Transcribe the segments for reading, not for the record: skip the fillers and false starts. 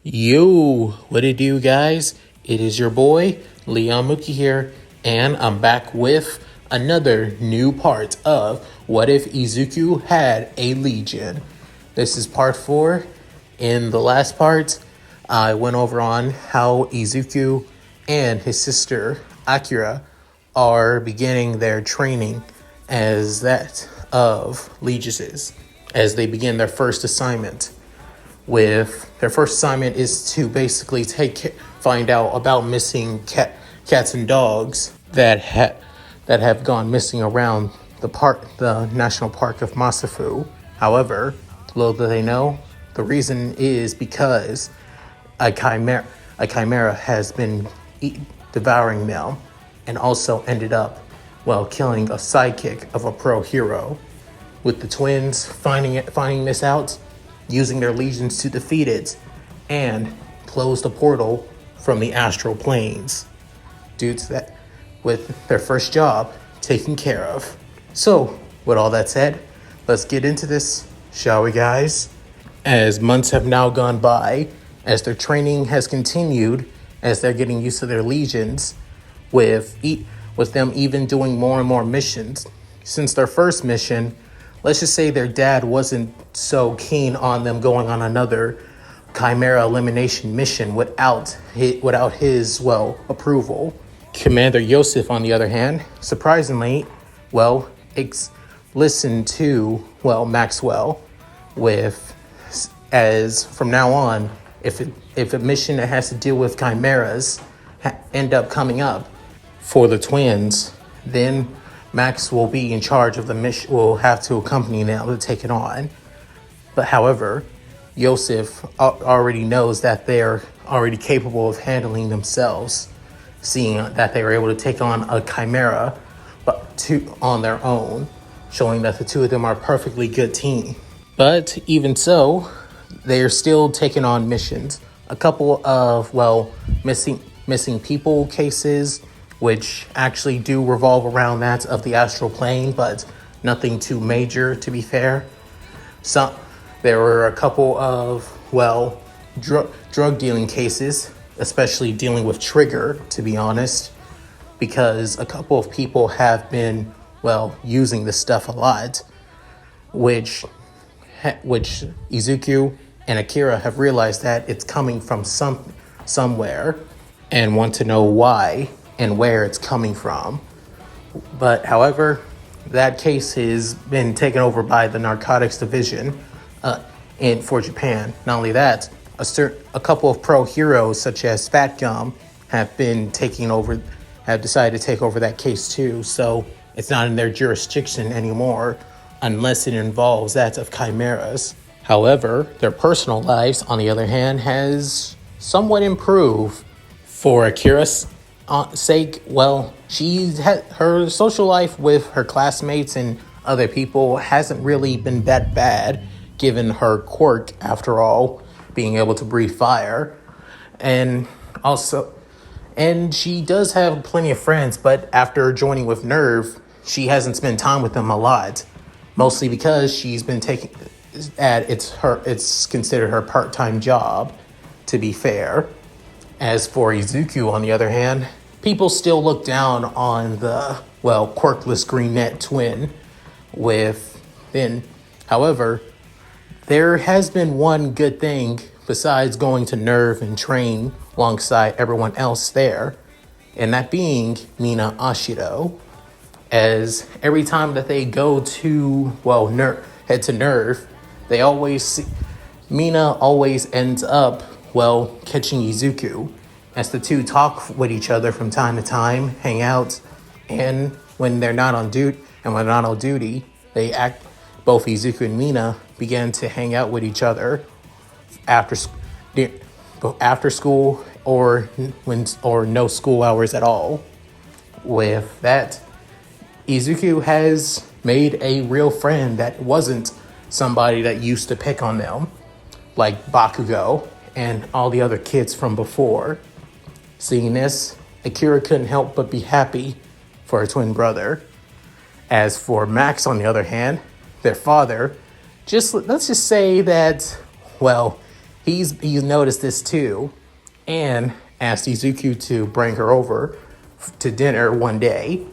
Yo, what it do, guys? It is your boy, Leon Mookie here, and I'm back with another new part of What If Izuku Had a Legion? This is part 4. In the last part, I went over on how Izuku and his sister, Akira, are beginning their training as that of Legionses, as they begin their first assignment. With their first assignment is to basically find out about missing cats and dogs that have gone missing around the national park of Masafu. However, little do they know, the reason is because a chimera has been devouring them, and also ended up killing a sidekick of a pro hero. With the twins finding this out, using their legions to defeat it, and close the portal from the astral planes, due to that, with their first job taken care of. So, with all that said, let's get into this, shall we, guys? As months have now gone by, as their training has continued, as they're getting used to their legions, with them even doing more and more missions. Since their first mission, let's just say their dad wasn't so keen on them going on another chimera elimination mission without his approval. Commander Yosef, on the other hand, surprisingly, listened to Maxwell, as from now on, if a mission that has to deal with chimeras end up coming up for the twins, then Max will be in charge of the mission, will have to accompany them to take it on. But however, Yosef already knows that they're already capable of handling themselves, seeing that they were able to take on a chimera on their own, showing that the two of them are a perfectly good team. But even so, they are still taking on missions. A couple of, missing people cases, which actually do revolve around that of the astral plane, but nothing too major, to be fair. There were a couple of, drug dealing cases, especially dealing with Trigger, to be honest, because a couple of people have been, using this stuff a lot, which Izuku and Akira have realized that it's coming from somewhere and want to know why and where it's coming from. But however, that case has been taken over by the narcotics division for Japan. Not only that, a couple of pro heroes such as Fat Gum have decided to take over that case too. So it's not in their jurisdiction anymore unless it involves that of chimeras. However, their personal lives, on the other hand, has somewhat improved. For Akira's sake, her social life with her classmates and other people hasn't really been that bad, given her quirk, after all, being able to breathe fire. And she does have plenty of friends, but after joining with Nerve, she hasn't spent time with them a lot, mostly because she's been it's considered her part-time job, to be fair. As for Izuku, on the other hand, people still look down on the, quirkless green-net twin however, there has been one good thing besides going to Nerve and train alongside everyone else there, and that being Mina Ashido. As every time that they go to, head to Nerve, Mina always ends up, catching Izuku, as the two talk with each other from time to time, hang out, and when they're not on duty, both Izuku and Mina begin to hang out with each other after school or no school hours at all. With that, Izuku has made a real friend that wasn't somebody that used to pick on them, like Bakugo and all the other kids from before. Seeing this, Akira couldn't help but be happy for her twin brother. As for Max, on the other hand, their father, let's just say that, he's noticed this too, and asked Izuku to bring her over to dinner one day.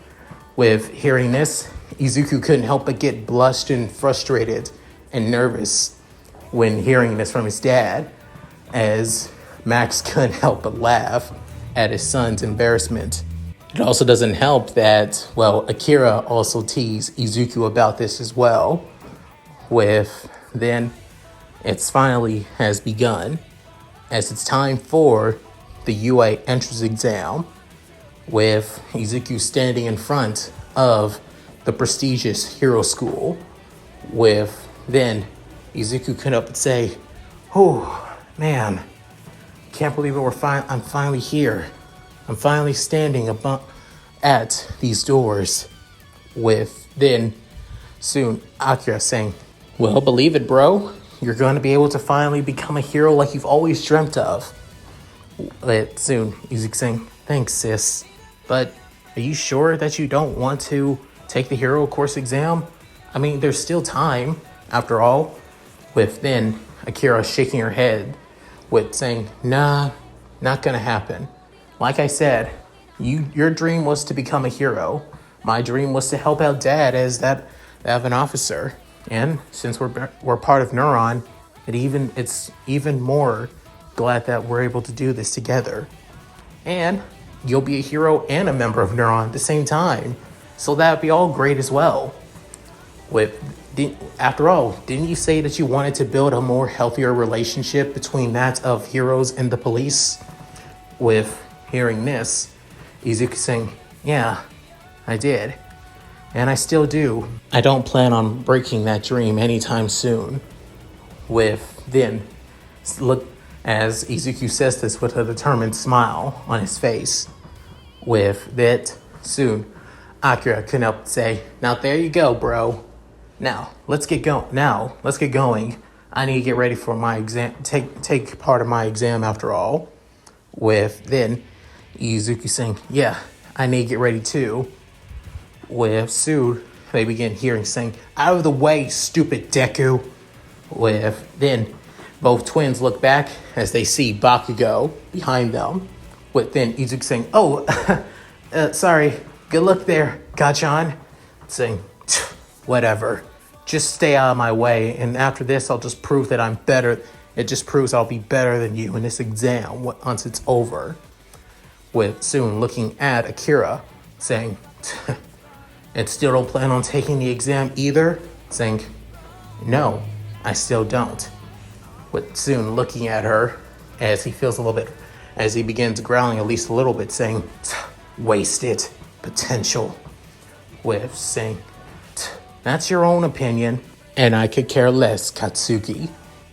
With hearing this, Izuku couldn't help but get blushed and frustrated and nervous when hearing this from his dad, as Max couldn't help but laugh at his son's embarrassment. It also doesn't help that, well, Akira also teased Izuku about this as well. With then, it's finally has begun, as it's time for the UA entrance exam, with Izuku standing in front of the prestigious hero school. With then, Izuku couldn't help but say, "Oh man, can't believe it. I'm finally here. I'm finally standing at these doors." With then soon Akira saying, "Well, believe it, bro. You're going to be able to finally become a hero like you've always dreamt of." With soon Izuku saying, "Thanks, sis. But are you sure that you don't want to take the hero course exam? I mean, there's still time, after all." With then Akira shaking her head, with saying, "Nah, not gonna happen. Like I said, your dream was to become a hero. My dream was to help out Dad as that of an officer. And since we're part of Neuron, it's even more glad that we're able to do this together. And you'll be a hero and a member of Neuron at the same time, so that'd be all great as well." After all, didn't you say that you wanted to build a more healthier relationship between that of heroes and the police? With hearing this, Izuku saying, "Yeah, I did. And I still do. I don't plan on breaking that dream anytime soon." With then, look, as Izuku says this with a determined smile on his face. With that, soon, Akira couldn't help but say, "Now there you go, bro. Now, let's get going. I need to get ready for my exam, take part of my exam after all." With then, Izuku saying, "Yeah, I need to get ready too." With soon, they begin hearing saying, "Out of the way, stupid Deku." With then, both twins look back as they see Bakugo behind them. With then Izuku saying, "Oh, sorry, good luck there, Gachan." Saying, "Whatever, just stay out of my way, and after this I'll just prove that I'm better. It just proves I'll be better than you in this exam once it's over." With soon looking at Akira, saying, "And still don't plan on taking the exam either?" Saying, "No, I still don't." With soon looking at her as he begins growling at least a little bit, saying, "Wasted potential." With saying, "That's your own opinion, and I could care less, Katsuki."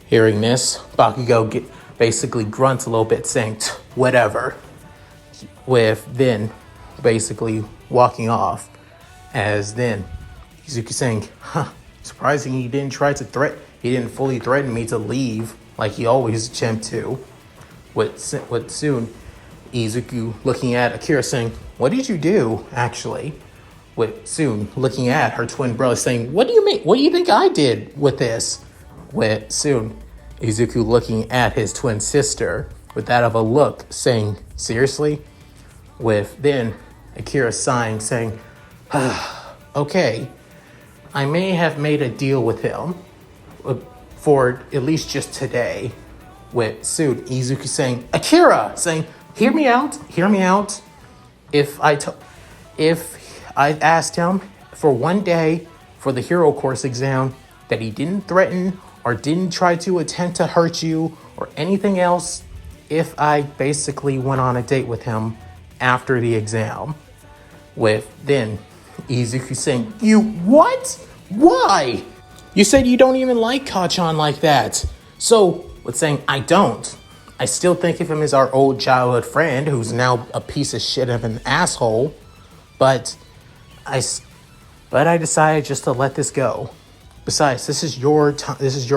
Hearing this, Bakugo basically grunts a little bit, saying, "Whatever." With then basically walking off, as then Izuku saying, "Surprising he didn't fully threaten me to leave like he always attempts to." With soon Izuku looking at Akira saying, "What did you do, actually?" With soon looking at her twin brother saying, "What do you mean? What do you think I did with this?" With soon Izuku looking at his twin sister with that of a look, saying, "Seriously?" With then Akira sighing, saying, "Okay, I may have made a deal with him for at least just today." With soon Izuku saying, "Akira!" saying, hear me out. If I asked him for one day for the hero course exam that he didn't threaten or didn't try to attempt to hurt you or anything else, if I basically went on a date with him after the exam." With then Izuku saying, "You what? Why? You said you don't even like Kachan like that." So, with saying, "I don't. I still think of him as our old childhood friend who's now a piece of shit of an asshole. But I decided just to let this go. Besides, this is your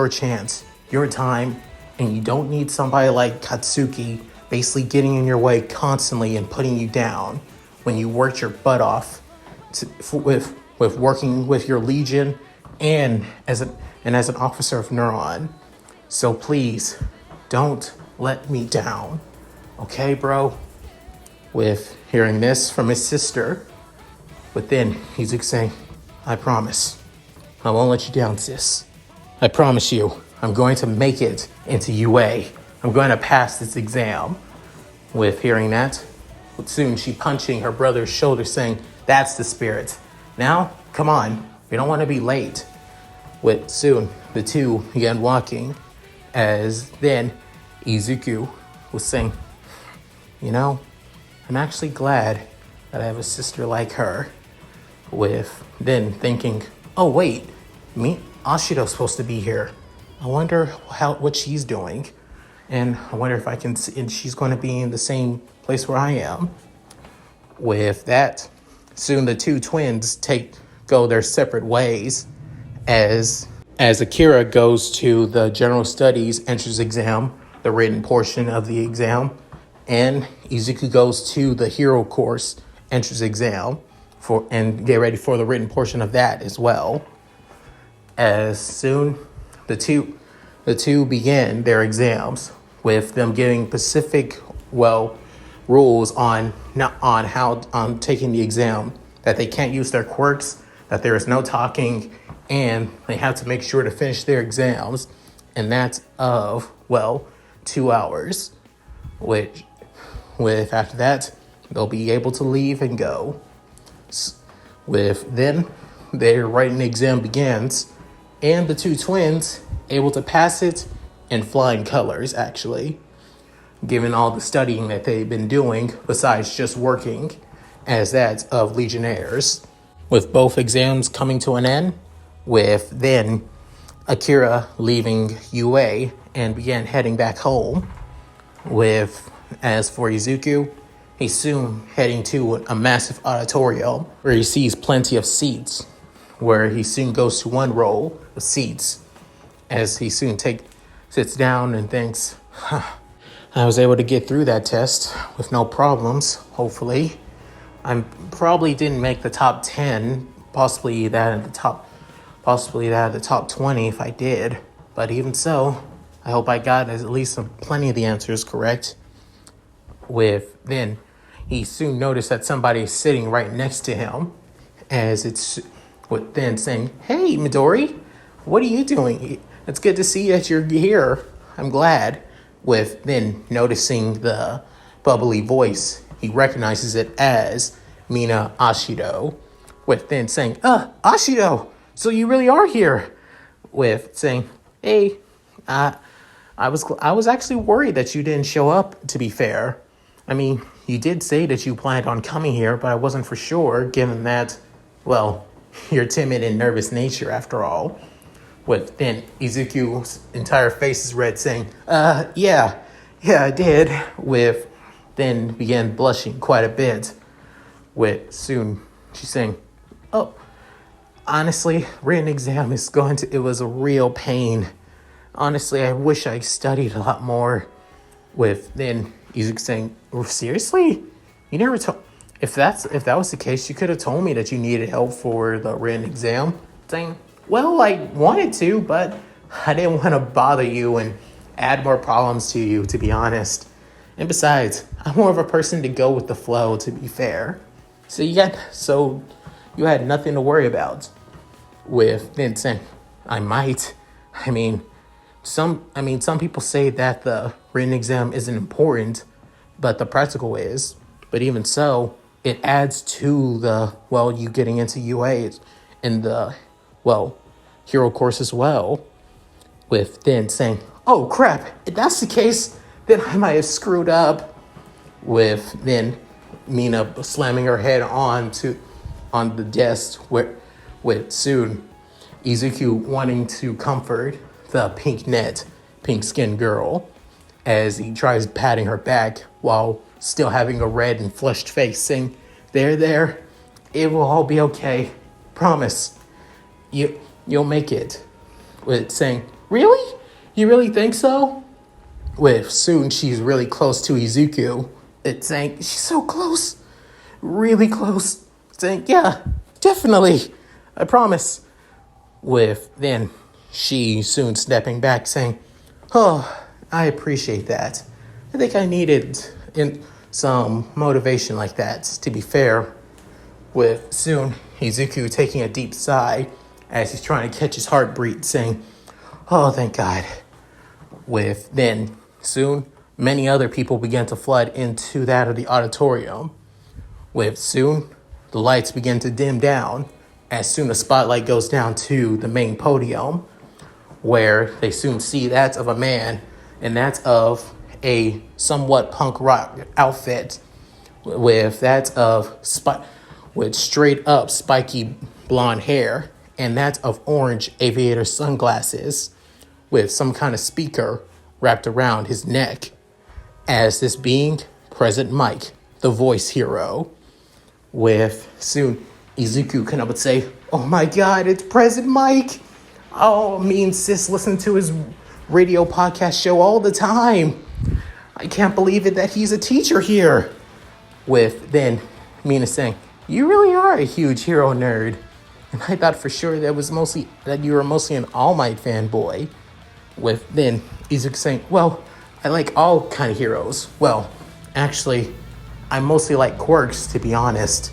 chance, your time, and you don't need somebody like Katsuki basically getting in your way constantly and putting you down when you worked your butt off with working with your Legion and as an officer of Neuron. So please, don't let me down. Okay, bro? With hearing this from his sister. But then Izuku saying, I promise. I won't let you down, sis. I promise you, I'm going to make it into UA. I'm going to pass this exam. With hearing that, but soon she punching her brother's shoulder saying, that's the spirit. Now, come on, we don't want to be late. With soon, the two began walking as then Izuku was saying, you know, I'm actually glad that I have a sister like her. With then thinking, oh wait, Ashido's supposed to be here. I wonder what she's doing. And I wonder if I can see, and she's going to be in the same place where I am. With that, soon the two twins go their separate ways as Akira goes to the general studies entrance exam, the written portion of the exam, and Izuku goes to the hero course entrance exam and get ready for the written portion of that as well. As soon the two begin their exams with them giving specific rules on taking the exam, that they can't use their quirks, that there is no talking, and they have to make sure to finish their exams, and that's of 2 hours, which with after that they'll be able to leave and go. With then their writing exam begins, and the two twins able to pass it in flying colors, actually, given all the studying that they've been doing besides just working as that of Legionnaires. With both exams coming to an end, with then Akira leaving UA and began heading back home. With as for Izuku, he's soon heading to a massive auditorium where he sees plenty of seats, where he soon goes to one row of seats as he soon sits down and thinks, I was able to get through that test with no problems, hopefully. I probably didn't make the top 10, possibly that at the top 20 if I did. But even so, I hope I got at least plenty of the answers correct. With then, he soon noticed that somebody is sitting right next to him, as it's with then saying, hey, Midori, what are you doing? It's good to see that you're here. I'm glad. With then noticing the bubbly voice, he recognizes it as Mina Ashido. With then saying, Ashido, so you really are here. With saying, hey, I was actually worried that you didn't show up, to be fair. I mean, you did say that you planned on coming here, but I wasn't for sure, given that, your timid and nervous nature after all. With then Izuku's entire face is red, saying, yeah, I did. With then began blushing quite a bit. With soon she's saying, oh, honestly, written exam it was a real pain. Honestly, I wish I studied a lot more. With then Izuku saying, seriously? You never told... If that was the case, you could have told me that you needed help for the written exam. Saying, well, I wanted to, but I didn't want to bother you and add more problems to you, to be honest. And besides, I'm more of a person to go with the flow, to be fair. So you had nothing to worry about. With then saying, I might. Some people say that the written exam isn't important, but the practical is. But even so, it adds to the, you getting into UA in the, hero course as well. With then saying, oh crap, if that's the case, then I might have screwed up. With then Mina slamming her head on the desk with soon Izuku wanting to comfort the pink skinned girl as he tries patting her back while still having a red and flushed face, saying, there, it will all be okay. Promise. You'll make it. With saying, really? You really think so? With soon she's really close to Izuku. It's saying, she's so close. Really close. Saying, yeah, definitely. I promise. With then she soon stepping back saying, oh, I appreciate that. I think I needed some motivation like that, to be fair. With soon Izuku taking a deep sigh as he's trying to catch his heartbeat, saying, "Oh, thank God." With then soon many other people began to flood into that of the auditorium. With soon the lights begin to dim down as soon as spotlight goes down to the main podium, where they soon see that of a man, and that's of a somewhat punk rock outfit, with that of with straight up spiky blonde hair, and that of orange aviator sunglasses, with some kind of speaker wrapped around his neck, as this being President Mike, the voice hero. With soon Izuku can up and say, "Oh my God, it's President Mike. Oh, me and sis listen to his radio podcast show all the time. I can't believe it that he's a teacher here." With then Mina saying, "You really are a huge hero nerd. And I thought for sure that you were mostly an All Might fanboy." With then Izuku saying, "Well, I like all kind of heroes. Well, actually, I mostly like quirks, to be honest,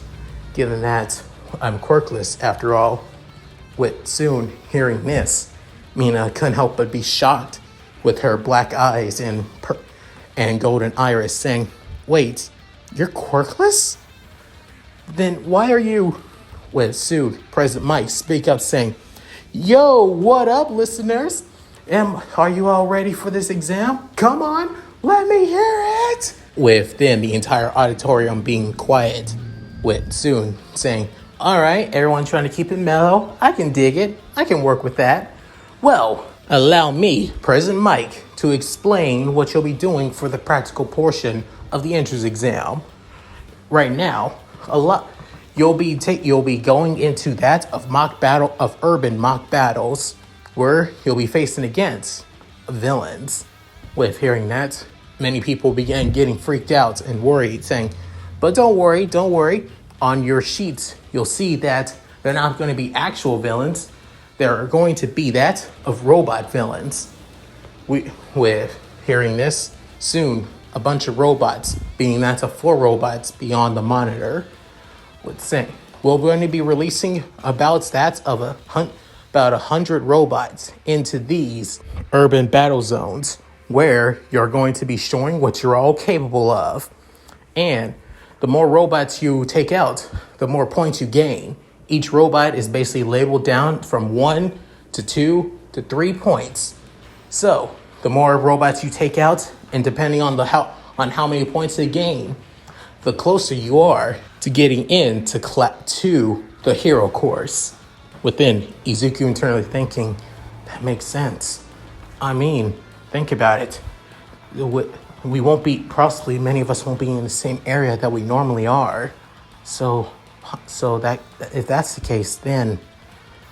given that I'm quirkless after all." With soon hearing this, Mina couldn't help but be shocked with her black eyes and golden iris, saying, "Wait, you're quirkless? Then why are you..." With soon President Mike speak up, saying, "Yo, what up, listeners? Are you all ready for this exam? Come on, let me hear it." With then the entire auditorium being quiet, with soon saying, "All right, everyone trying to keep it mellow. I can dig it. I can work with that. Well, allow me, President Mike, to explain what you'll be doing for the practical portion of the entrance exam. Right now, you'll be going into that of urban mock battles, where you'll be facing against villains." With hearing that, many people began getting freaked out and worried, saying, "But don't worry. On your sheets, you'll see that they're not going to be actual villains. They're going to be that of robot villains." With hearing this, soon a bunch of robots, being that of 4 robots beyond the monitor, would say, "We're going to be releasing about 100 robots into these urban battle zones, where you're going to be showing what you're all capable of. And the more robots you take out, the more points you gain. Each robot is basically labeled down from 1 to 2 to 3 points. So the more robots you take out, and depending on how many points they gain, the closer you are to getting into to the hero course." Within Izuku internally thinking, that makes sense. I mean, think about it. We won't be, possibly many of us won't be in the same area that we normally are. So that if that's the case, then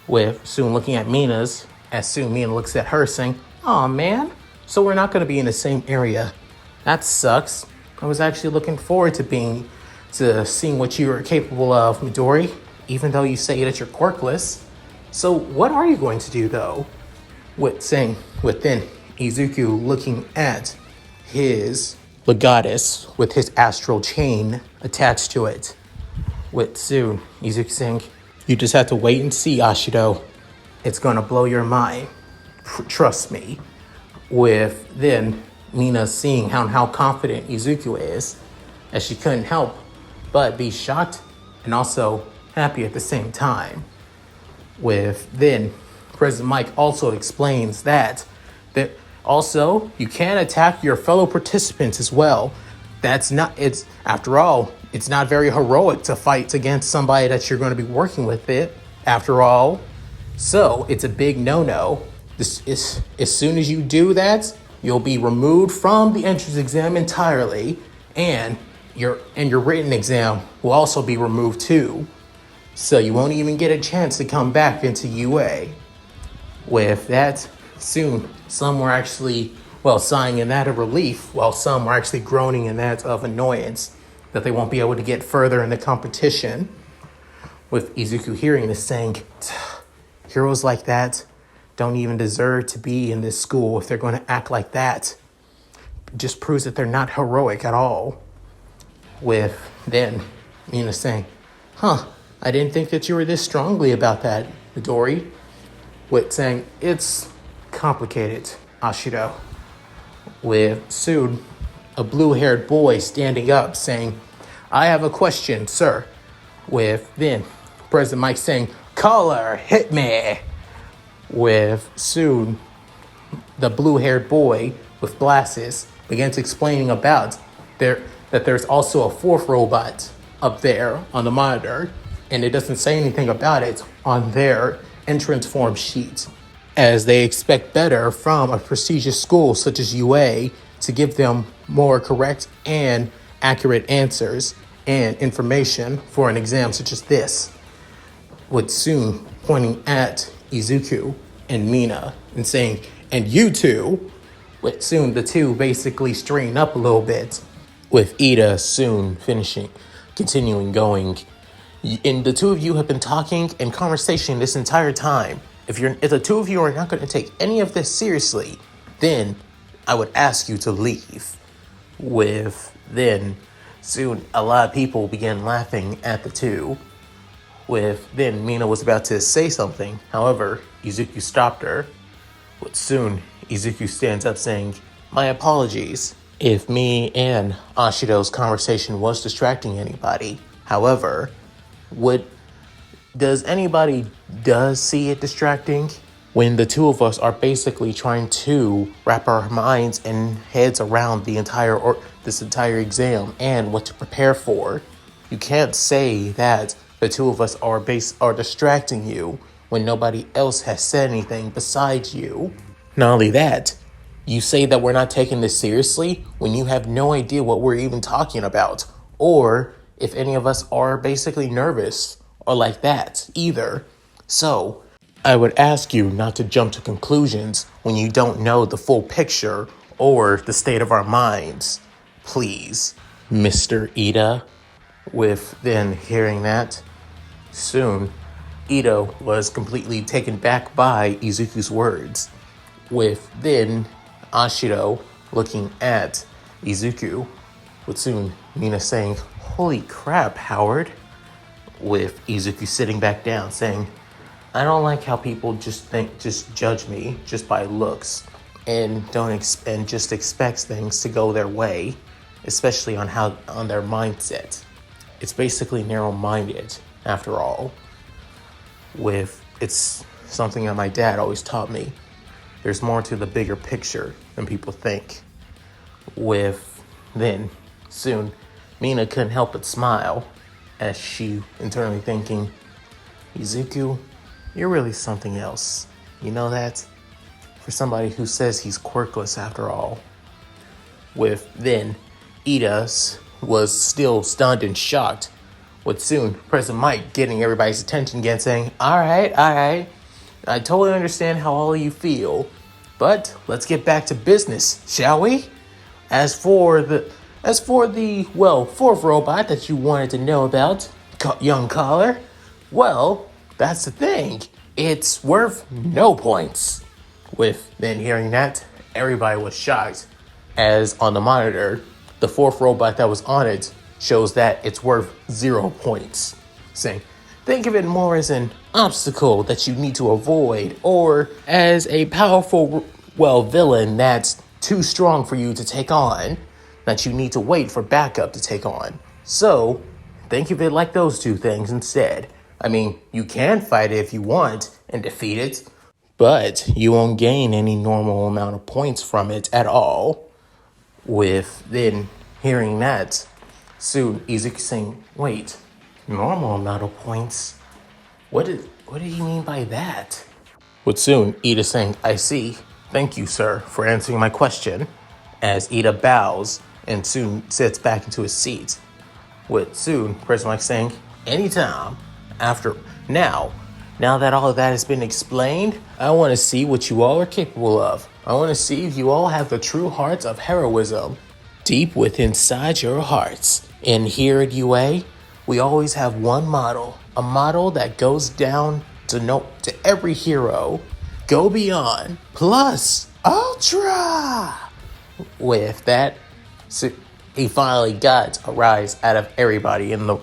with soon looking at Mina's, as soon Mina looks at her saying, "Oh man, so we're not going to be in the same area. That sucks. I was actually looking forward to seeing what you are capable of, Midori, even though you say that you're quirkless. So what are you going to do though?" With then Izuku looking at his Legatus with his astral chain attached to it. With soon Izuku saying, "You just have to wait and see, Ashido. It's going to blow your mind. Trust me." With then Mina seeing how confident Izuku is, as she couldn't help but be shocked and also happy at the same time. With then President Mike also explains that also you can attack your fellow participants as well. After all, it's not very heroic to fight against somebody that you're going to be working with it, after all. So it's a big no-no. As soon as you do that, you'll be removed from the entrance exam entirely, and your written exam will also be removed too. So you won't even get a chance to come back into UA. With that, soon some were actually, sighing in that of relief, while some were actually groaning in that of annoyance that they won't be able to get further in the competition. With Izuku hearing this saying, "Heroes like that don't even deserve to be in this school if they're going to act like that." just proves that they're not heroic at all. With then Mina saying, I didn't think that you were this strongly about that, Midori. With saying, it's complicated, Ashido. With soon a blue-haired boy standing up saying, I have a question, sir. With then President Mike saying, caller, hit me. With soon the blue-haired boy with glasses begins explaining about that there's also a fourth robot up there on the monitor, and it doesn't say anything about it on their entrance form sheet, as they expect better from a prestigious school such as UA to give them more correct and accurate answers and information for an exam such as this. With soon pointing at Izuku and Mina and saying, and you two, with soon the two basically straighten up a little bit, with Ida soon continuing going. And the two of you have been talking and conversation this entire time. If the two of you are not going to take any of this seriously, then I would ask you to leave. With then soon a lot of people began laughing at the two. With then Mina was about to say something, however, Izuku stopped her. With soon Izuku stands up saying, my apologies if me and Ashido's conversation was distracting anybody. However, does anybody see it distracting when the two of us are basically trying to wrap our minds and heads around this entire exam and what to prepare for? You can't say that the two of us are distracting you when nobody else has said anything besides you. Not only that, you say that we're not taking this seriously when you have no idea what we're even talking about, or if any of us are basically nervous or like that either. So I would ask you not to jump to conclusions when you don't know the full picture or the state of our minds. Please, Mr. Ida. With then hearing that, soon Ida was completely taken back by Izuku's words. With then Ashido looking at Izuku, with soon Mina saying, holy crap, Howard. With Izuku sitting back down saying, I don't like how people just judge me just by looks and just expect things to go their way, especially on their mindset. It's basically narrow-minded after all. It's something that my dad always taught me. There's more to the bigger picture than people think. Then soon Mina couldn't help but smile as she internally thinking, Izuku, you're really something else. You know that? For somebody who says he's quirkless after all. Then Ida was still stunned and shocked, with soon President Mike getting everybody's attention again saying, all right, I totally understand how all of you feel, but let's get back to business, shall we? As for the fourth robot that you wanted to know about, young caller, well, that's the thing. It's worth no points. With then hearing that, everybody was shocked, as on the monitor, the fourth robot that was on it shows that it's worth 0 points. Saying, think of it more as an obstacle that you need to avoid, or as a powerful, villain that's too strong for you to take on, that you need to wait for backup to take on. So, think of it like those two things instead. I mean, you can fight it if you want and defeat it, but you won't gain any normal amount of points from it at all. With then hearing that, soon Izuku saying, wait, normal amount of points? What do you mean by that? With soon Ida saying, I see. Thank you, sir, for answering my question. As Ida bows and soon sits back into his seat. With soon President Mike saying, anytime. Now that all of that has been explained, I want to see what you all are capable of. I want to see if you all have the true hearts of heroism deep within inside your hearts. And here at UA, we always have one model, a model that goes down to every hero. Go beyond, plus ultra. With that, so he finally got a rise out of everybody in the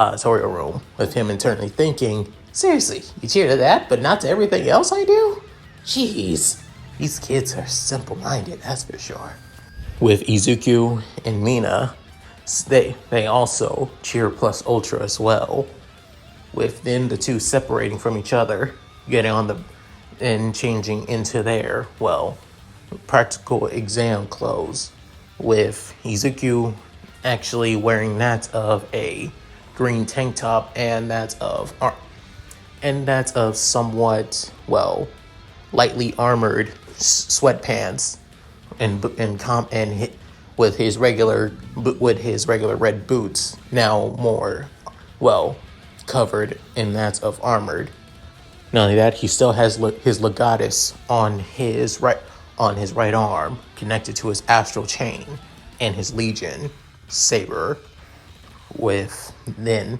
auditorium room, with him internally thinking, seriously, you cheer to that, but not to everything else I do? Jeez, these kids are simple-minded, that's for sure. With Izuku and Mina, they also cheer plus ultra as well, with then the two separating from each other, getting on the and changing into their, well, practical exam clothes, with Izuku actually wearing that of a green tank top and that of somewhat, well, lightly armored sweatpants and with his regular red boots, now more, well, covered in that of armored. Not only that, he still has his legatus on his right arm, connected to his astral chain, and his legion saber. With then,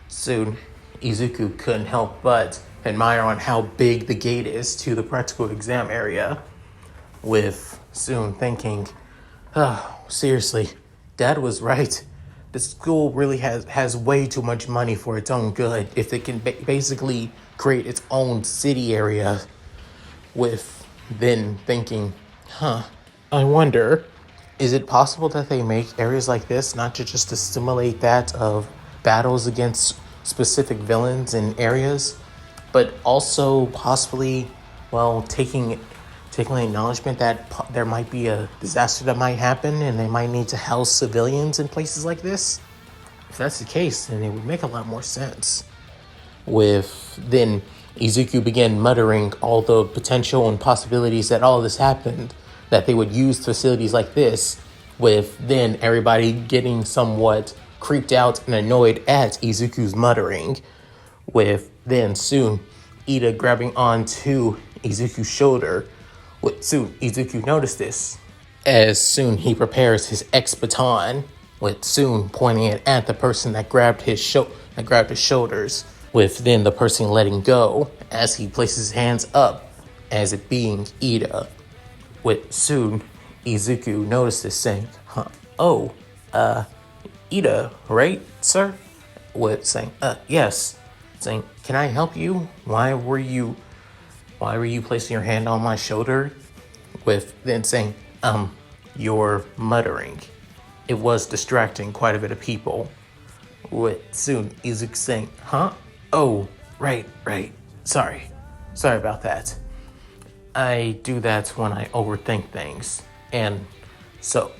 soon, Izuku couldn't help but admire on how big the gate is to the practical exam area. With soon thinking, oh, seriously, Dad was right. The school really has way too much money for its own good if it can basically create its own city area. With then thinking, I wonder, is it possible that they make areas like this not just to stimulate that of battles against specific villains in areas, but also possibly, well, taking acknowledgement that there might be a disaster that might happen and they might need to house civilians in places like this? If that's the case, then it would make a lot more sense. With then Izuku began muttering all the potential and possibilities that all this happened, that they would use facilities like this, with then everybody getting somewhat creeped out and annoyed at Izuku's muttering, with then soon Ida grabbing onto Izuku's shoulder. With soon Izuku noticed this, as soon he prepares his X-baton, with soon pointing it at the person that grabbed his shoulders, with then the person letting go as he places his hands up, as it being Ida. With soon Izuku noticed this, saying, Ida, right, sir? With saying, yes. Saying, can I help you? Why were you placing your hand on my shoulder? With then saying, you're muttering. It was distracting quite a bit of people. With soon Izuku saying, oh, right. Sorry about that. I do that when I overthink things. And so,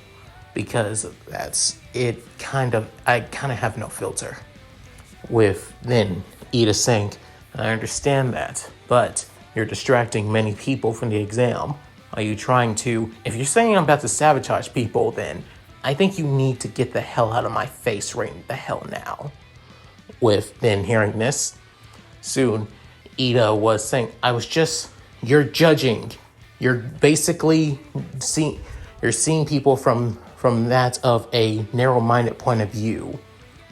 because that's it, I kind of have no filter. With then Ida saying, I understand that, but you're distracting many people from the exam. Are you trying to, if you're saying I'm about to sabotage people, then I think you need to get the hell out of my face right the hell now. With then hearing this, soon Ida was saying, you're judging. You're basically seeing people from that of a narrow-minded point of view.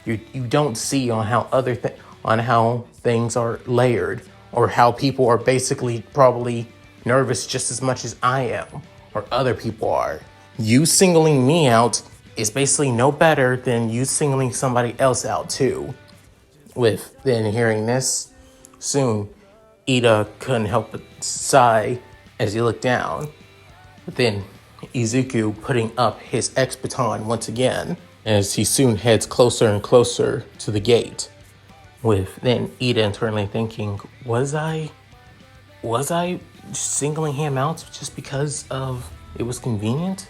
You don't see on how things are layered, or how people are basically probably nervous just as much as I am, or other people are. You singling me out is basically no better than you singling somebody else out too. With then hearing this, soon Ida couldn't help but sigh as he looked down. But then Izuku putting up his X-baton once again, as he soon heads closer and closer to the gate. With then Ida internally thinking, was I singling him out just because of it was convenient?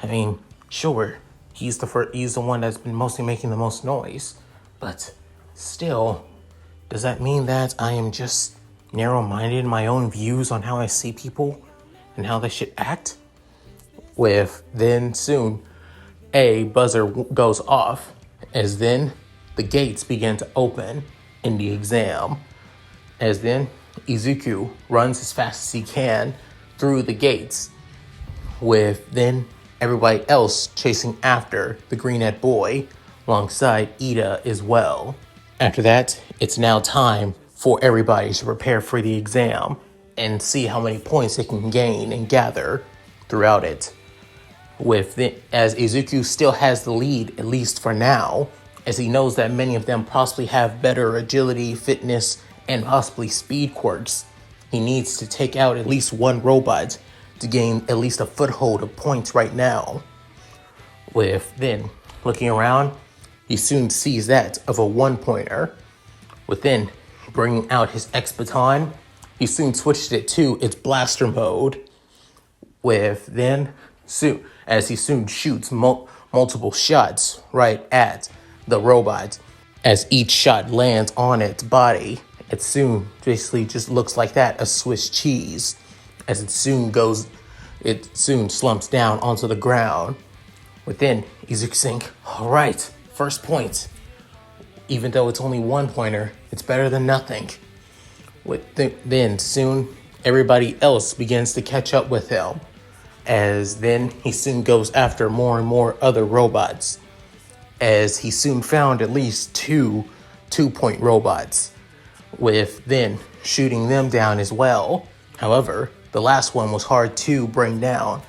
I mean, sure, he's the one that's been mostly making the most noise, but still, does that mean that I am just narrow-minded in my own views on how I see people and how they should act? With then soon a buzzer goes off, as then the gates begin to open in the exam, as then Izuku runs as fast as he can through the gates, with then everybody else chasing after the green-eyed boy alongside Ida as well. After that, it's now time for everybody to prepare for the exam and see how many points they can gain and gather throughout it. as Izuku still has the lead, at least for now, as he knows that many of them possibly have better agility, fitness, and possibly speed quirks. He needs to take out at least one robot to gain at least a foothold of points right now. Then, looking around, he soon sees that of a one-pointer. Within bringing out his X-Baton, he soon switched it to its blaster mode. As he soon shoots multiple shots right at the robot. As each shot lands on its body, it soon basically just looks like that, a Swiss cheese. As it soon slumps down onto the ground. Within, Izuku saying, all right, first point. Even though it's only one pointer, it's better than nothing. Then soon, everybody else begins to catch up with him. As then he soon goes after more and more other robots. As he soon found at least two-point robots. With then shooting them down as well. However, the last one was hard to bring down.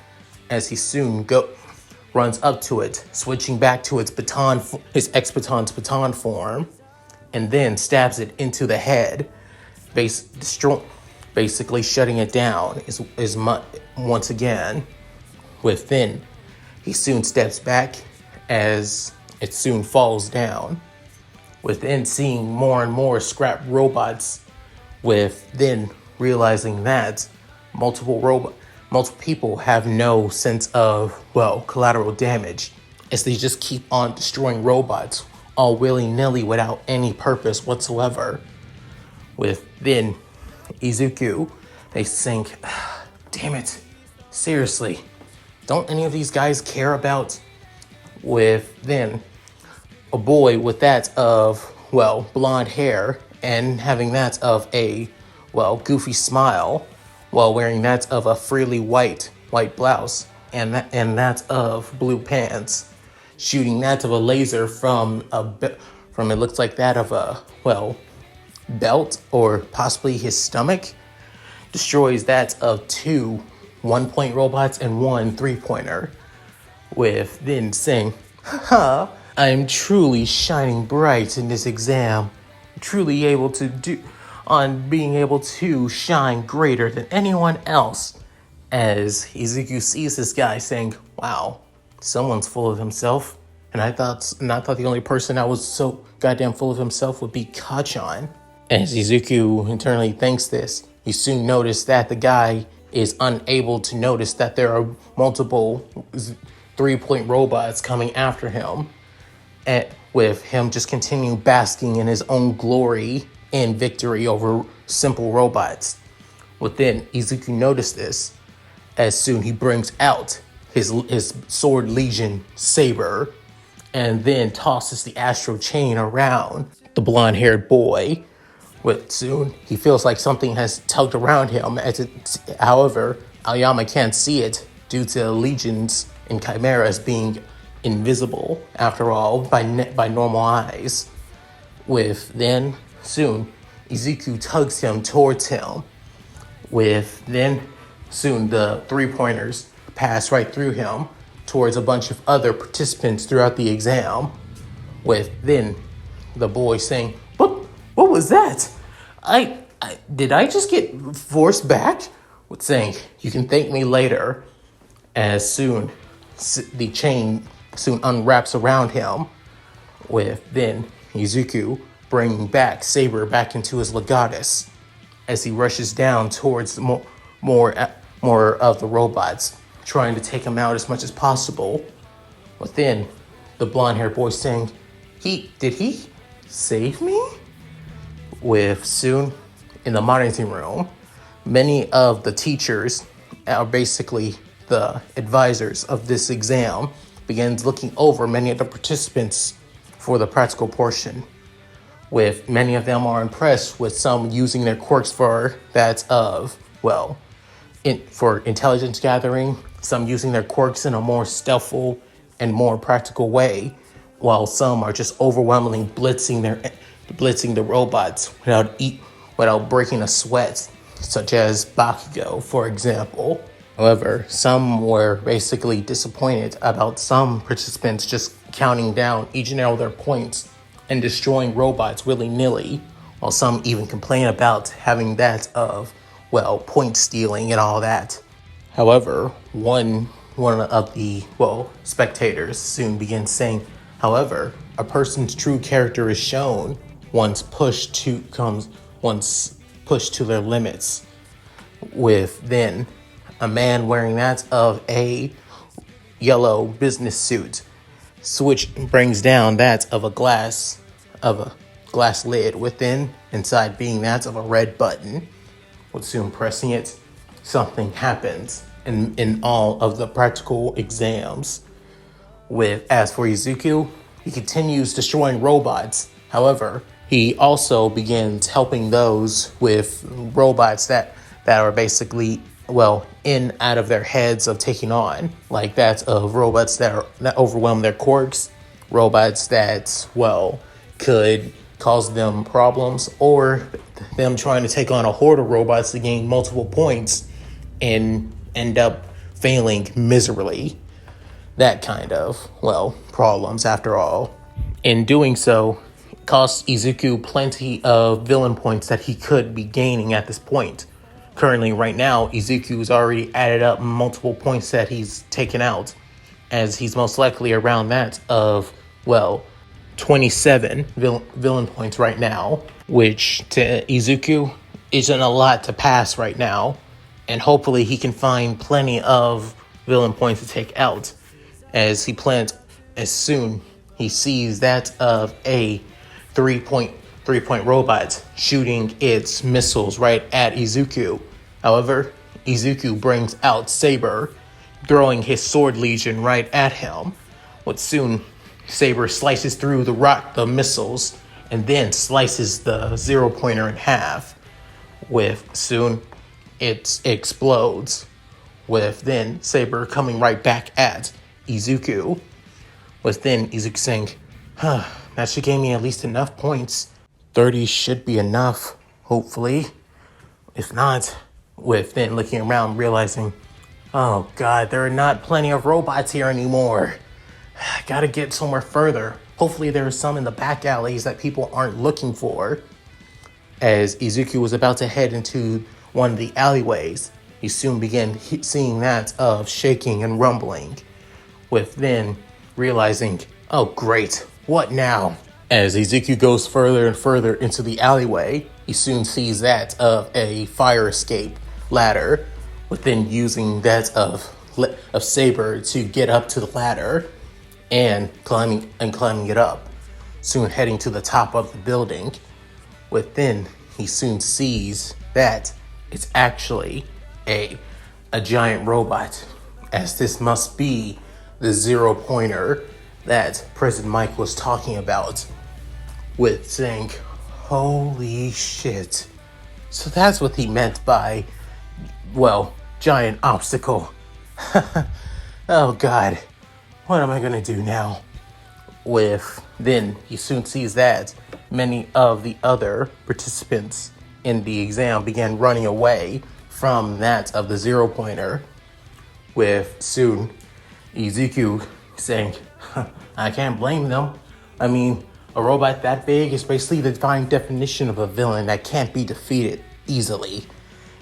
As he soon runs up to it, switching back to his X-Baton's baton form, and then stabs it into the head, basically shutting it down once again. Within, he soon steps back as it soon falls down. Within seeing more and more scrap robots, then realizing that multiple people have no sense of, collateral damage, as they just keep on destroying robots all willy-nilly without any purpose whatsoever. Then Izuku, they think, damn it, seriously, don't any of these guys care about? Then a boy with that of, blonde hair and having that of a, goofy smile, while wearing that of a freely white blouse and that of blue pants, shooting that of a laser from it looks like that of a, belt or possibly his stomach, destroys that of two one-point robots and one three-pointer, then saying, haha, I am truly shining bright in this exam, truly being able to shine greater than anyone else. As Izuku sees this guy saying, wow, someone's full of himself. And I thought the only person that was so goddamn full of himself would be Kachan. As Izuku internally thinks this, he soon noticed that the guy is unable to notice that there are multiple three-point robots coming after him. With him just continuing basking in his own glory and victory over simple robots. Then Izuku noticed this, as soon he brings out his Sword Legion saber, and then tosses the Astral chain around the blonde-haired boy. Soon he feels like something has tugged around him. However, Aoyama can't see it due to legions and chimeras being invisible, after all, by normal eyes. Then soon Izuku tugs him towards him. Then soon the three-pointers pass right through him towards a bunch of other participants throughout the exam. Then the boy saying, what was that? Did I just get forced back? Saying, you can thank me later. As soon the chain soon unwraps around him, then Izuku bringing Saber back into his Legatus as he rushes down towards more of the robots, trying to take him out as much as possible. Then the blonde-haired boy saying, did he save me? Soon in the monitoring room, many of the teachers are basically the advisors of this exam, begins looking over many of the participants for the practical portion. Many of them are impressed with some using their quirks for that of, for intelligence gathering, some using their quirks in a more stealthful and more practical way, while some are just overwhelmingly blitzing the robots without breaking a sweat, such as Bakugo, for example. However, some were basically disappointed about some participants just counting down each and all their points and destroying robots willy-nilly, while some even complain about having that of, well, point stealing and all that. However, one of the, well, spectators soon begins saying, however, a person's true character is shown once pushed to their limits, with then a man wearing that of a yellow business suit, which brings down that of a glass lid within, inside being that of a red button. With soon pressing it, something happens in all of the practical exams. As for Izuku, he continues destroying robots. However, he also begins helping those with robots that are basically, well, in out of their heads of taking on, like that of robots that overwhelm their quirks, robots that, well, could cause them problems, or them trying to take on a horde of robots to gain multiple points and end up failing miserably. That kind of, well, problems after all. In doing so, it costs Izuku plenty of villain points that he could be gaining at this point. Currently, right now, Izuku's already added up multiple points that he's taken out, as he's most likely around that of, well, 27 villain points right now, which to Izuku isn't a lot to pass right now, and hopefully he can find plenty of villain points to take out, as he plans as soon he sees that of a three-point robot shooting its missiles right at Izuku. However, Izuku brings out Saber, throwing his sword legion right at him. What soon Saber slices through the missiles and then slices the zero-pointer in half. With soon it explodes, with then Saber coming right back at Izuku. With then Izuku saying, that should give me at least enough points. 30 should be enough, hopefully. If not, with then looking around, realizing, oh god, there are not plenty of robots here anymore. I gotta get somewhere further. Hopefully there are some in the back alleys that people aren't looking for. As Izuku was about to head into one of the alleyways, he soon began seeing that of shaking and rumbling, with then realizing, oh great, what now? As Izuku goes further and further into the alleyway, he soon sees that of a fire escape ladder, with then using that of Saber to get up to the ladder and climbing it up, soon heading to the top of the building. Within, he soon sees that it's actually a giant robot, as this must be the zero-pointer that President Mike was talking about, with saying, holy shit. So that's what he meant by, well, giant obstacle. Oh god, what am I gonna do now? With then he soon sees that many of the other participants in the exam began running away from that of the zero-pointer, with soon Izuku saying, I can't blame them. I mean, a robot that big is basically the divine definition of a villain that can't be defeated easily.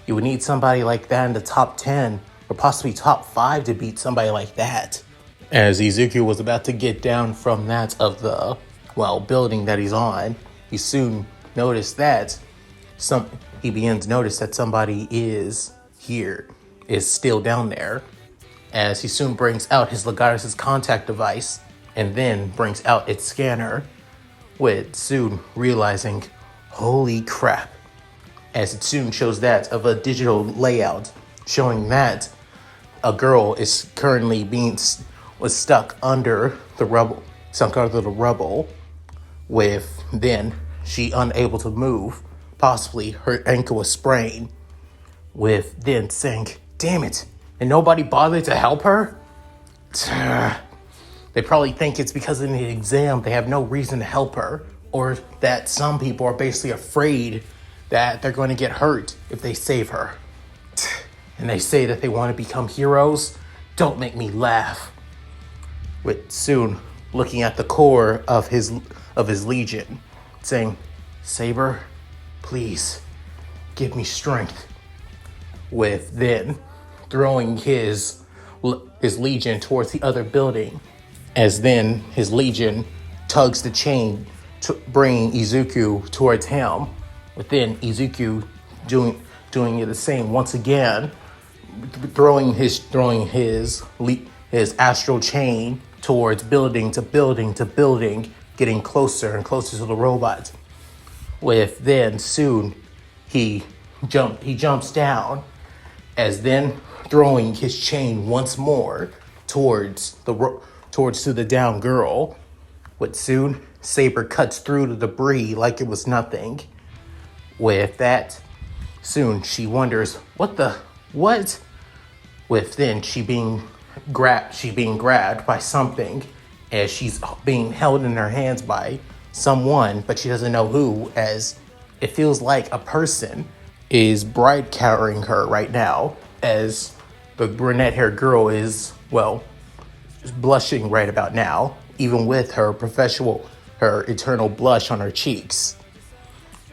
You would need somebody like that in the top 10 or possibly top 5 to beat somebody like that. As Izuku was about to get down from that of the, well, building that he's on, he soon noticed that he begins to notice that somebody is still down there. As he soon brings out his Legatus' contact device and then brings out its scanner, with soon realizing, holy crap, as it soon shows that of a digital layout showing that a girl is currently was stuck under the rubble, with then she unable to move, possibly her ankle was sprained, with then saying, damn it, and nobody bothered to help her? They probably think it's because in the exam they have no reason to help her, or that some people are basically afraid that they're going to get hurt if they save her. and they say that they want to become heroes, don't make me laugh. With soon looking at the core of his legion, saying, Saber, please give me strength. With then throwing his legion towards the other building, as then his legion tugs the chain, bringing Izuku towards him. With then Izuku doing it the same once again, throwing his astral chain towards building to building to building, getting closer and closer to the robot. With then soon he jumps down, as then throwing his chain once more towards to the down girl. With soon Saber cuts through the debris like it was nothing. With that, soon she wonders what. With then she being grabbed by something, as she's being held in her hands by someone, but she doesn't know who, as it feels like a person is bride carrying her right now, as the brunette-haired girl is, well, blushing right about now, even with her eternal blush on her cheeks.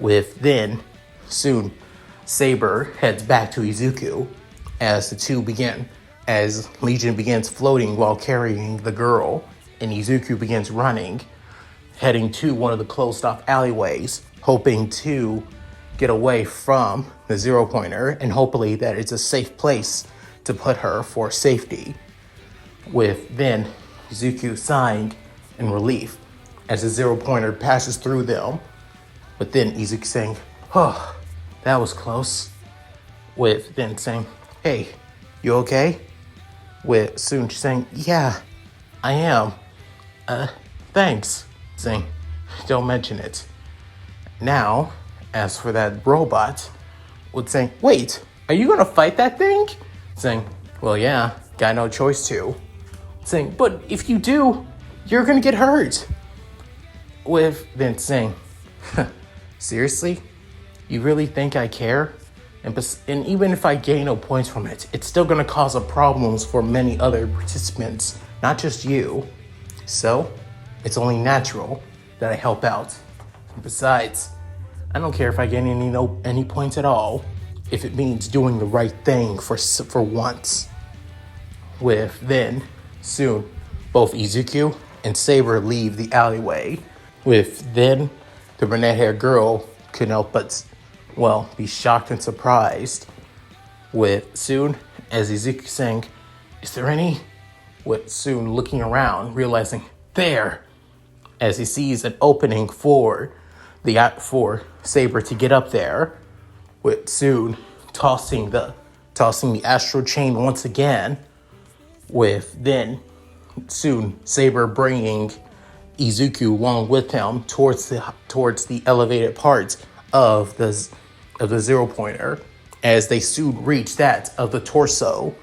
With then, soon, Saber heads back to Izuku, as Legion begins floating while carrying the girl, and Izuku begins running, heading to one of the closed-off alleyways, hoping to get away from the zero-pointer, and hopefully that it's a safe place to put her for safety. With then Izuku sighing in relief as the zero-pointer passes through them. With then Izuku saying, "Oh, that was close." With then saying, "Hey, you okay?" With soon saying, "Yeah, I am. Thanks." Saying, "Don't mention it." Now, as for that robot, would saying, "Wait, are you gonna fight that thing?" Saying, "Well, yeah, got no choice to." Saying, "But if you do, you're gonna get hurt." With then saying, "Seriously? You really think I care? And even if I gain no points from it, it's still gonna cause problems for many other participants, not just you. So, it's only natural that I help out. Besides, I don't care if I gain any points at all, if it means doing the right thing for once." With then, soon, both Izuku and Saber leave the alleyway. With then, the brunette-haired girl couldn't help but, well, be shocked and surprised. With soon, as Izuku saying, "Is there any?" With soon looking around, realizing, there, as he sees an opening for Saber to get up there. With soon tossing the astral chain once again. With then soon Saber bringing Izuku along with him towards the elevated parts of the zero-pointer, as they soon reach that of the torso.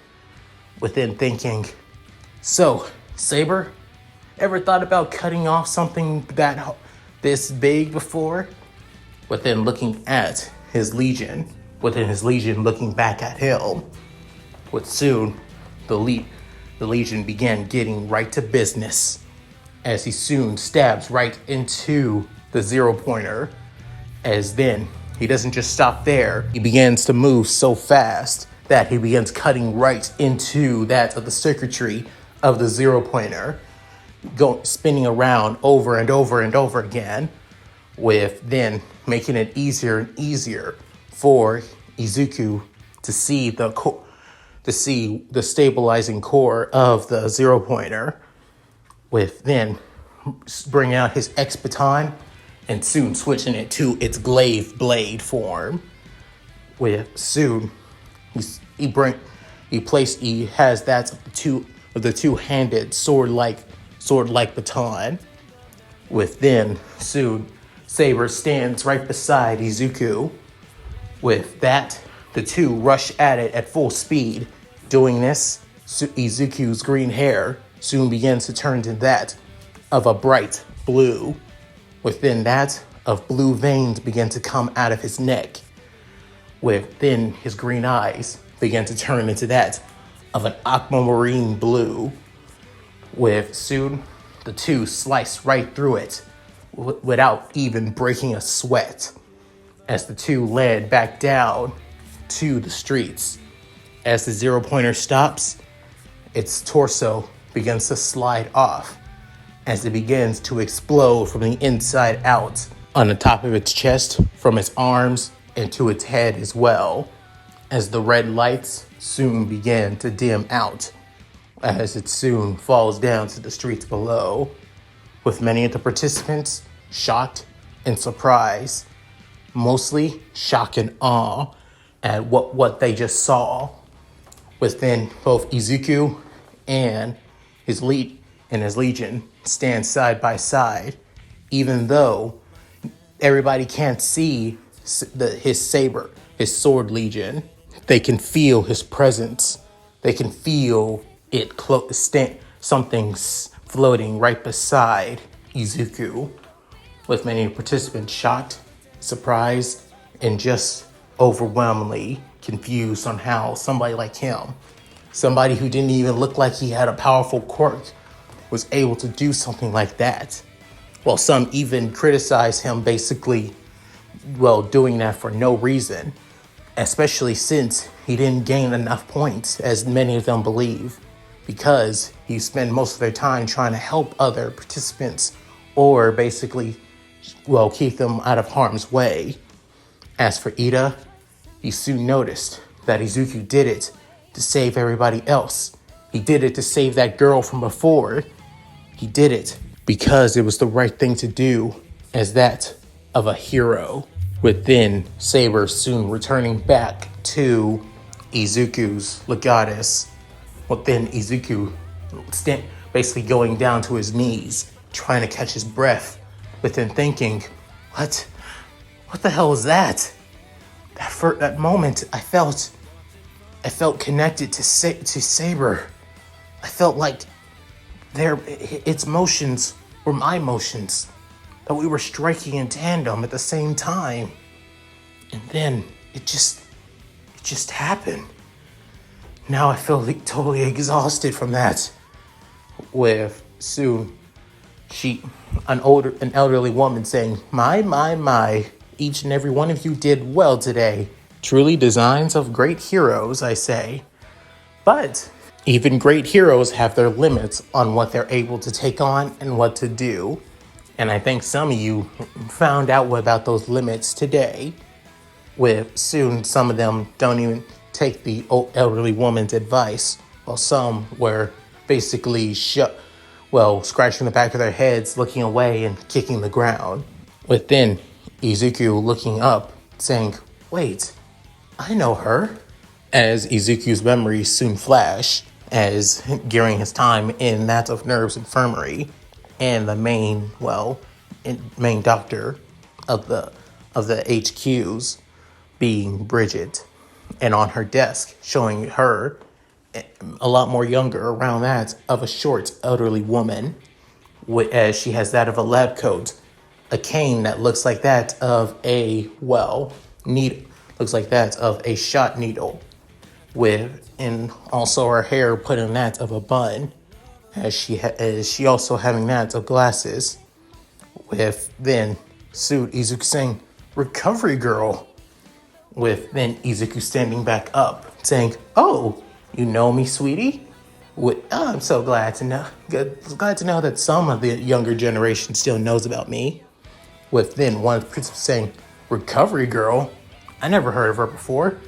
Within thinking, "So, Saber, ever thought about cutting off something this big before?" Within looking at his legion, looking back at him. With soon, the legion began getting right to business, as he soon stabs right into the zero-pointer, as then he doesn't just stop there. He begins to move so fast that he begins cutting right into that of the circuitry of the zero-pointer, spinning around over and over and over again, with then making it easier and easier for Izuku to see the stabilizing core of the zero-pointer. With then bringing out his X-Baton and soon switching it to its glaive blade form. With soon he has that of the two-handed sword-like baton. With then soon Saber stands right beside Izuku. With that, the two rush at it at full speed. Doing this, Izuku's green hair soon begins to turn to that of a bright blue. Within that, of blue veins begin to come out of his neck. Within his green eyes began to turn into that of an aquamarine blue, with soon the two sliced right through it without even breaking a sweat, as the two led back down to the streets. As the zero pointer stops, its torso begins to slide off as it begins to explode from the inside out on the top of its chest, from its arms, and to its head as well, as the red lights soon begin to dim out, as it soon falls down to the streets below, with many of the participants shocked and surprised, mostly shock and awe at what they just saw, within both Izuku and his legion stand side by side, even though everybody can't see his saber, his sword legion. They can feel his presence. They can feel it something's floating right beside Izuku, with many participants shocked, surprised, and just overwhelmingly confused on how somebody like him, somebody who didn't even look like he had a powerful quirk, was able to do something like that. Well, some even criticize him basically, doing that for no reason, especially since he didn't gain enough points, as many of them believe, because he spent most of their time trying to help other participants or basically, keep them out of harm's way. As for Ida, he soon noticed that Izuku did it to save everybody else. He did it to save that girl from before. He did it because it was the right thing to do, as that of a hero. With then Saber soon returning back to Izuku's Legatus. With then Izuku basically going down to his knees, trying to catch his breath, but then thinking, what the hell was that? That moment, I felt connected to Saber. I felt like its motions were my motions, that we were striking in tandem at the same time. And then it just happened. Now I feel totally exhausted from that. With soon an elderly woman saying, my, each and every one of you did well today. Truly designs of great heroes, I say. But even great heroes have their limits on what they're able to take on and what to do. And I think some of you found out about those limits today, with soon some of them don't even take the elderly woman's advice, while some were basically scratching the back of their heads, looking away and kicking the ground. With then Izuku looking up, saying, wait, I know her. As Izuku's memories soon flash, as during his time in that of Nerve's infirmary, and the main doctor of the HQs being Bridget, and on her desk showing her a lot more younger, around that of a short elderly woman, as she has that of a lab coat, a cane that looks like that of looks like that of a shot needle, and also her hair put in that of a bun, as she also having that of glasses, with then Izuku saying, recovery girl, with then Izuku standing back up saying, oh, you know me, sweetie? I'm so glad to know that some of the younger generation still knows about me. With then one of the participants saying, recovery girl? I never heard of her before.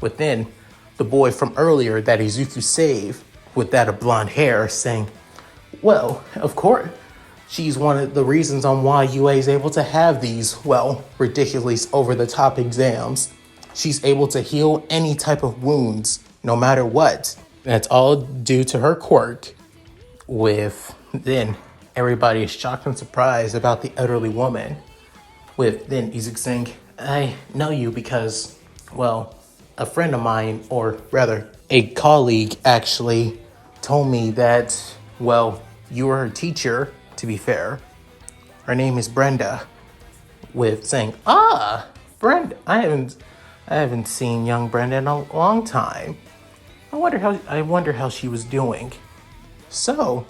With then the boy from earlier that Izuku saved, with that of blonde hair, saying, well, of course, she's one of the reasons on why UA is able to have these, ridiculous over-the-top exams. She's able to heal any type of wounds, no matter what. That's all due to her quirk. With then everybody is shocked and surprised about the elderly woman. With then Izuku saying, I know you because, a friend of mine, or rather a colleague actually, told me that, you were her teacher, to be fair. Her name is Brenda. With saying, Brenda, I haven't seen young Brenda in a long time. I wonder how she was doing. So,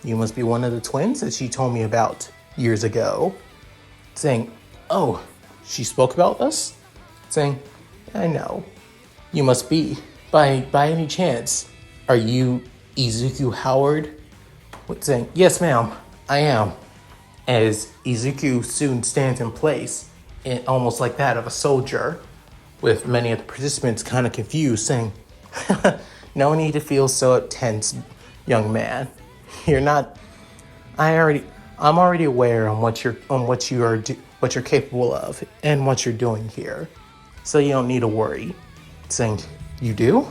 you must be one of the twins that she told me about years ago. Saying, oh, she spoke about us? Saying, I know. You must be. By any chance, are you Izuku Howard? Saying, yes ma'am, I am. As Izuku soon stands in place, almost like that of a soldier, with many of the participants kind of confused, saying, no need to feel so tense, young man. You're not. I'm already aware on what you're capable of and what you're doing here, so you don't need to worry. Saying, you do?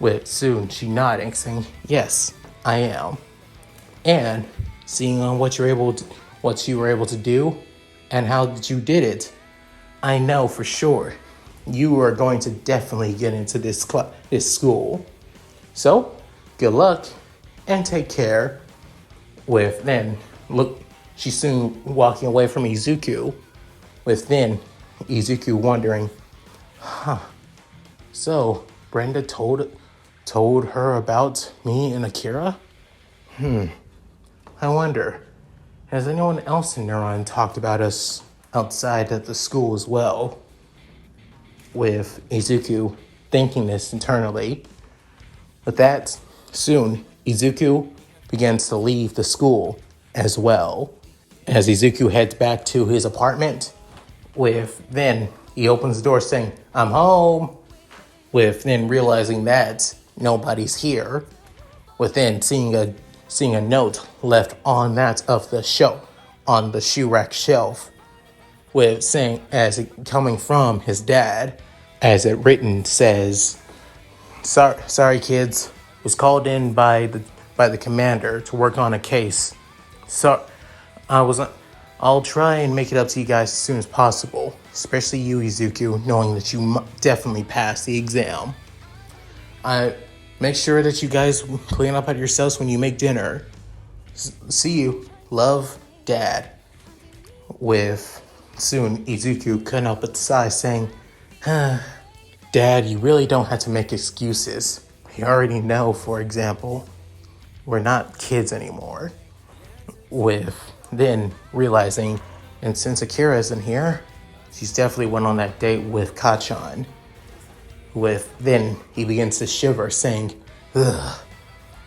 With soon she nodding, saying, yes, I am. And seeing on what you were able to do, and how that you did it, I know for sure you are going to definitely get into this school. So, good luck and take care. With then look, she's soon walking away from Izuku. With then Izuku wondering, so Brenda told her about me and Akira? I wonder, has anyone else in Neuron talked about us outside of the school as well? With Izuku thinking this internally. With that, soon Izuku begins to leave the school as well. As Izuku heads back to his apartment, then he opens the door saying, I'm home. With then realizing that nobody's here. With then seeing a note left on that of the shelf, on the shoe rack shelf, with saying, as it coming from his dad, as it written says, sorry kids, was called in by the commander to work on a case. So I'll try and make it up to you guys as soon as possible, especially you, Izuku, knowing that you definitely passed the exam. I make sure that you guys clean up at yourselves when you make dinner. See you. Love, Dad. With soon Izuku couldn't help but sigh, saying, Dad, you really don't have to make excuses. You already know, for example, we're not kids anymore. With then realizing, and since Akira isn't here, she's definitely went on that date with Kachan. With then he begins to shiver, saying, ugh,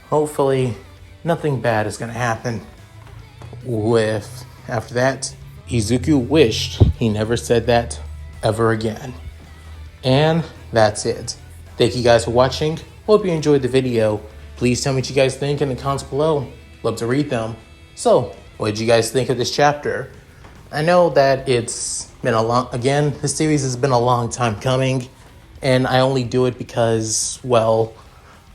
hopefully nothing bad is gonna happen. With after that, Izuku wished he never said that ever again. And that's it. Thank you guys for watching. Hope you enjoyed the video. Please tell me what you guys think in the comments below. Love to read them. So, what did you guys think of this chapter? I know that it's been this series has been a long time coming, and I only do it because, well,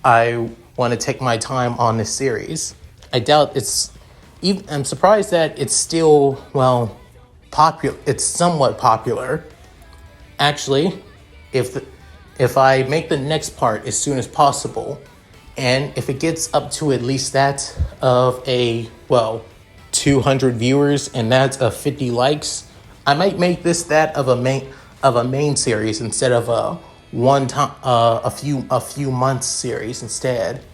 I want to take my time on this series. I'm surprised that it's still, well, popular. It's somewhat popular. Actually, if I make the next part as soon as possible, and if it gets up to at least that of 200 viewers and that's of 50 likes, I might make this that of a main series instead of a few months series instead.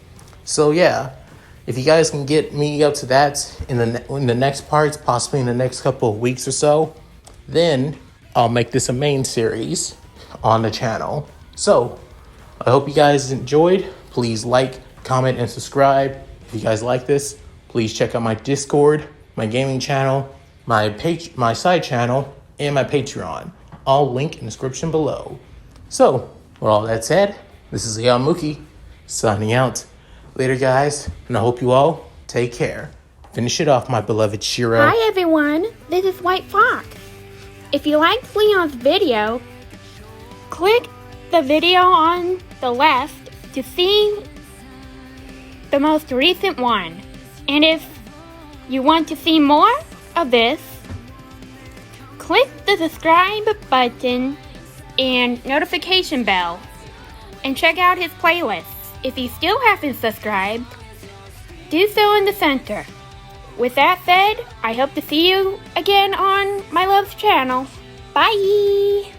So yeah, if you guys can get me up to that in the next parts, possibly in the next couple of weeks or so, then I'll make this a main series on the channel. So I hope you guys enjoyed. Please like, comment, and subscribe. If you guys like this, please check out my Discord, my gaming channel, my side channel, and my Patreon. All linked in the description below. So, with all that said, this is Leon signing out. Later, guys, and I hope you all take care. Finish it off, my beloved Shiro. Hi, everyone. This is White Fox. If you liked Leon's video, click the video on the left to see the most recent one. And if you want to see more of this, click the subscribe button and notification bell and check out his playlists. If you still haven't subscribed, do so in the center. With that said, I hope to see you again on my love's channel. Bye!